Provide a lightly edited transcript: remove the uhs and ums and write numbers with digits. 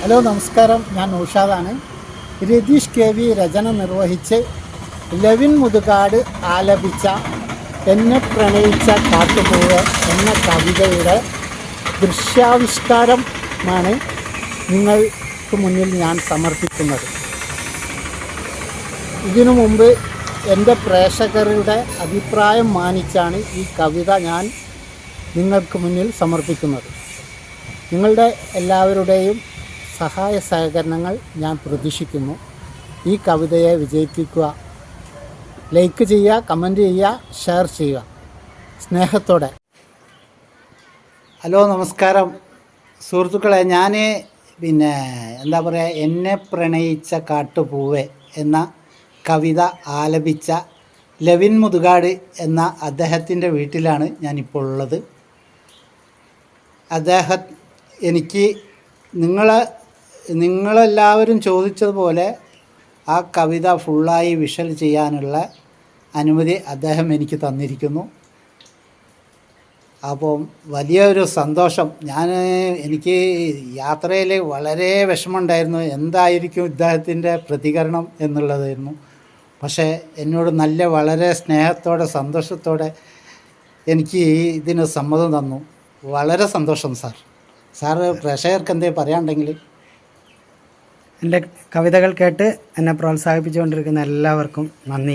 Hello നമസ്കാരം, ഞാൻ നൗഷാദാണ്. Ratheesh K V രചന നിർവഹിച്ച് ലെവിൻ മുതുകാട് ആലപിച്ച എന്നെ പ്രണയിച്ച കാട്ടുപൂവ് എന്ന കവിതയുടെ ദൃശ്യാവിഷ്കാരമാണ് നിങ്ങൾക്ക് മുന്നിൽ ഞാൻ സമർപ്പിക്കുന്നത്. ഇതിനു മുമ്പ് എൻ്റെ പ്രേക്ഷകരുടെ അഭിപ്രായം മാനിച്ചാണ് ഈ കവിത ഞാൻ നിങ്ങൾക്ക് മുന്നിൽ സമർപ്പിക്കുന്നത്. നിങ്ങളുടെ എല്ലാവരുടെയും സഹായ സഹകരണങ്ങൾ ഞാൻ പ്രതീക്ഷിക്കുന്നു. ഈ കവിതയെ വിജയിപ്പിക്കുക. ലൈക്ക് ചെയ്യുക, കമൻറ്റ് ചെയ്യുക, ഷെയർ ചെയ്യുക. സ്നേഹത്തോടെ. ഹലോ നമസ്കാരം സുഹൃത്തുക്കളെ, ഞാൻ എന്താ പറയുക, എന്നെ പ്രണയിച്ച കാട്ടുപൂവെ എന്ന കവിത ആലപിച്ച ലെവിൻ മുതുകാട് എന്ന അദ്ദേഹത്തിൻ്റെ വീട്ടിലാണ് ഞാനിപ്പോൾ ഉള്ളത്. എനിക്ക് നിങ്ങളെല്ലാവരും ചോദിച്ചതുപോലെ ആ കവിത ഫുള്ളായി വിഷ്വൽ ചെയ്യാനുള്ള അനുമതി അദ്ദേഹം എനിക്ക് തന്നിരിക്കുന്നു. അപ്പം വലിയൊരു സന്തോഷം. എനിക്ക് യാത്രയിൽ വളരെ വിഷമമുണ്ടായിരുന്നു, എന്തായിരിക്കും ഇദ്ദേഹത്തിൻ്റെ പ്രതികരണം എന്നുള്ളതായിരുന്നു. പക്ഷേ എന്നോട് വളരെ സ്നേഹത്തോടെ സന്തോഷത്തോടെ എനിക്ക് ഇതിന് സമ്മതം തന്നു. വളരെ സന്തോഷം സാറ് പ്രേക്ഷകർക്ക് എന്തെങ്കിലും പറയാനുണ്ടെങ്കിൽ. എൻ്റെ കവിതകൾ കേട്ട് എന്നെ പ്രോത്സാഹിപ്പിച്ചുകൊണ്ടിരിക്കുന്ന എല്ലാവർക്കും നന്ദി.